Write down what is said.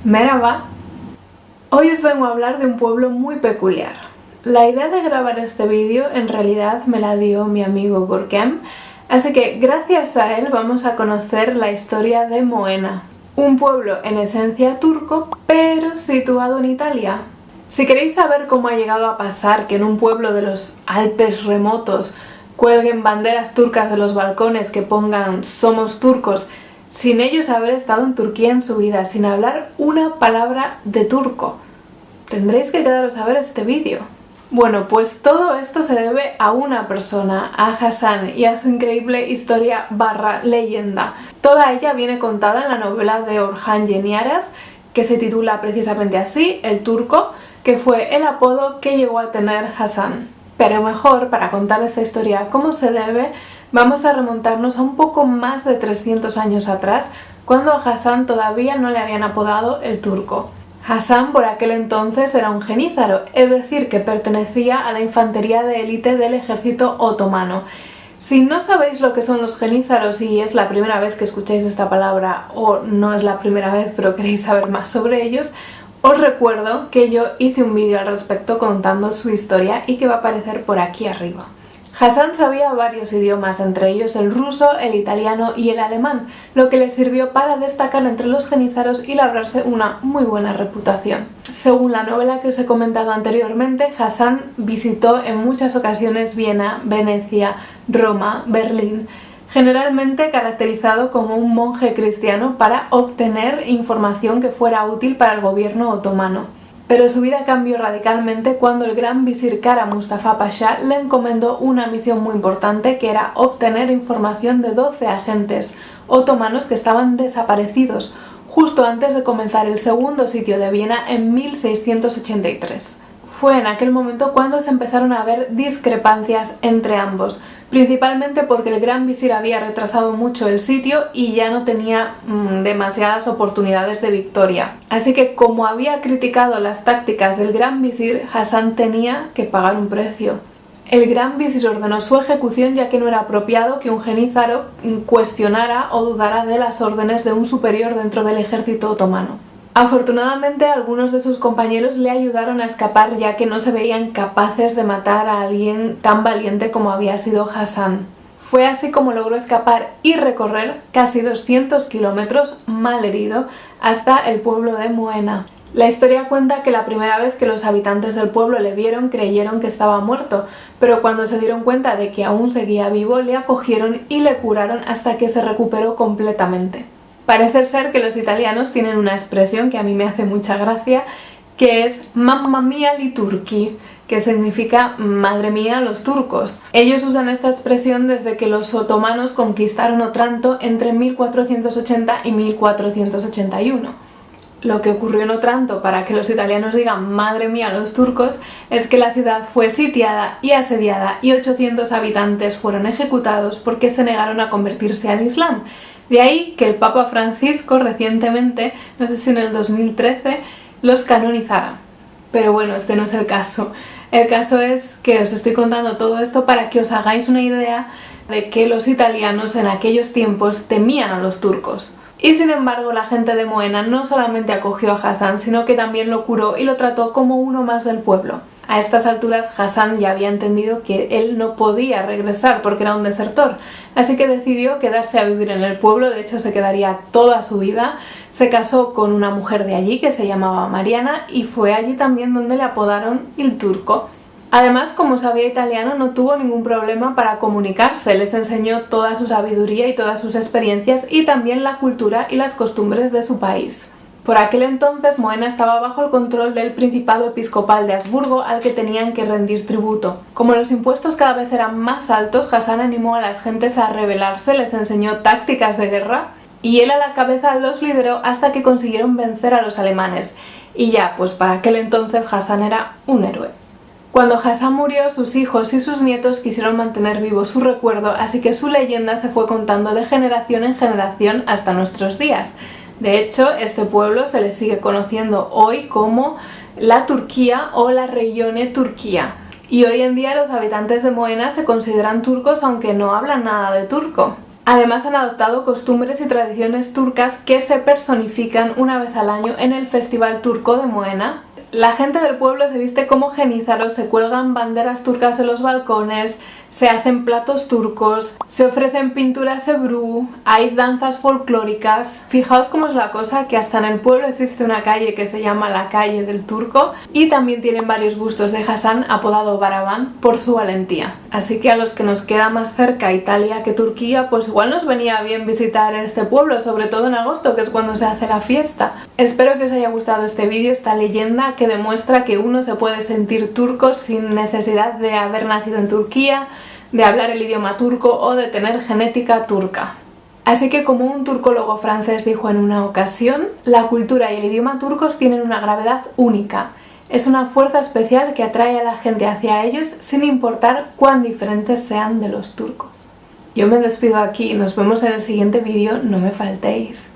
Merhaba. Hoy os vengo a hablar de un pueblo muy peculiar. La idea de grabar este vídeo en realidad me la dio mi amigo Görkem, así que gracias a él vamos a conocer la historia de Moena, un pueblo en esencia turco, pero situado en Italia. Si queréis saber cómo ha llegado a pasar que en un pueblo de los Alpes remotos cuelguen banderas turcas de los balcones que pongan "Somos turcos", sin ellos haber estado en Turquía en su vida, sin hablar una palabra de turco, tendréis que quedaros a ver este vídeo. Bueno, pues todo esto se debe a una persona, a Hasan, y a su increíble historia / leyenda. Toda ella viene contada en la novela de Orhan Yeniaras, que se titula precisamente así, El Turco, que fue el apodo que llegó a tener Hasan. Pero mejor, para contar esta historia como se debe, vamos a remontarnos a un poco más de 300 años atrás, cuando a Hasan todavía no le habían apodado el Turco. Hasan por aquel entonces era un genízaro, es decir, que pertenecía a la infantería de élite del ejército otomano. Si no sabéis lo que son los genízaros y es la primera vez que escucháis esta palabra, o no es la primera vez pero queréis saber más sobre ellos, os recuerdo que yo hice un vídeo al respecto contando su historia y que va a aparecer por aquí arriba. Hasan sabía varios idiomas, entre ellos el ruso, el italiano y el alemán, lo que le sirvió para destacar entre los genízaros y labrarse una muy buena reputación. Según la novela que os he comentado anteriormente, Hasan visitó en muchas ocasiones Viena, Venecia, Roma, Berlín, generalmente caracterizado como un monje cristiano para obtener información que fuera útil para el gobierno otomano. Pero su vida cambió radicalmente cuando el gran visir Kara Mustafa Pasha le encomendó una misión muy importante, que era obtener información de 12 agentes otomanos que estaban desaparecidos justo antes de comenzar el segundo sitio de Viena en 1683. Fue en aquel momento cuando se empezaron a ver discrepancias entre ambos, principalmente porque el gran visir había retrasado mucho el sitio y ya no tenía demasiadas oportunidades de victoria. Así que, como había criticado las tácticas del gran visir, Hasan tenía que pagar un precio. El gran visir ordenó su ejecución, ya que no era apropiado que un genízaro cuestionara o dudara de las órdenes de un superior dentro del ejército otomano. Afortunadamente, algunos de sus compañeros le ayudaron a escapar, ya que no se veían capaces de matar a alguien tan valiente como había sido Hasan. Fue así como logró escapar y recorrer casi 200 kilómetros, mal herido, hasta el pueblo de Moena. La historia cuenta que la primera vez que los habitantes del pueblo le vieron, creyeron que estaba muerto, pero cuando se dieron cuenta de que aún seguía vivo, le acogieron y le curaron hasta que se recuperó completamente. Parece ser que los italianos tienen una expresión que a mí me hace mucha gracia, que es "Mamma mia li turchi", que significa "madre mía los turcos". Ellos usan esta expresión desde que los otomanos conquistaron Otranto entre 1480 y 1481. Lo que ocurrió en Otranto para que los italianos digan "madre mía los turcos" es que la ciudad fue sitiada y asediada y 800 habitantes fueron ejecutados porque se negaron a convertirse al Islam. De ahí que el Papa Francisco recientemente, no sé si en el 2013, los canonizara. Pero bueno, este no es el caso. El caso es que os estoy contando todo esto para que os hagáis una idea de que los italianos en aquellos tiempos temían a los turcos. Y sin embargo, la gente de Moena no solamente acogió a Hasan, sino que también lo curó y lo trató como uno más del pueblo. A estas alturas, Hasan ya había entendido que él no podía regresar porque era un desertor, así que decidió quedarse a vivir en el pueblo. De hecho, se quedaría toda su vida. Se casó con una mujer de allí que se llamaba Mariana y fue allí también donde le apodaron el Turco. Además, como sabía italiano, no tuvo ningún problema para comunicarse, les enseñó toda su sabiduría y todas sus experiencias y también la cultura y las costumbres de su país. Por aquel entonces, Moena estaba bajo el control del Principado Episcopal de Habsburgo, al que tenían que rendir tributo. Como los impuestos cada vez eran más altos, Hasan animó a las gentes a rebelarse, les enseñó tácticas de guerra y él a la cabeza los lideró hasta que consiguieron vencer a los alemanes. Y ya, pues para aquel entonces Hasan era un héroe. Cuando Hasan murió, sus hijos y sus nietos quisieron mantener vivo su recuerdo, así que su leyenda se fue contando de generación en generación hasta nuestros días. De hecho, este pueblo se le sigue conociendo hoy como la Turquía o la Regione Turquía. Y hoy en día los habitantes de Moena se consideran turcos, aunque no hablan nada de turco. Además han adoptado costumbres y tradiciones turcas que se personifican una vez al año en el Festival Turco de Moena. La gente del pueblo se viste como jenízaros, se cuelgan banderas turcas de los balcones, se hacen platos turcos, se ofrecen pinturas Ebru, hay danzas folclóricas. Fijaos cómo es la cosa, que hasta en el pueblo existe una calle que se llama la calle del turco y también tienen varios bustos de Hasan, apodado Baraban, por su valentía. Así que a los que nos queda más cerca Italia que Turquía, pues igual nos venía bien visitar este pueblo, sobre todo en agosto, que es cuando se hace la fiesta. Espero que os haya gustado este vídeo, esta leyenda que demuestra que uno se puede sentir turco sin necesidad de haber nacido en Turquía, de hablar el idioma turco o de tener genética turca. Así que, como un turcólogo francés dijo en una ocasión, la cultura y el idioma turcos tienen una gravedad única. Es una fuerza especial que atrae a la gente hacia ellos sin importar cuán diferentes sean de los turcos. Yo me despido aquí, nos vemos en el siguiente vídeo, no me faltéis.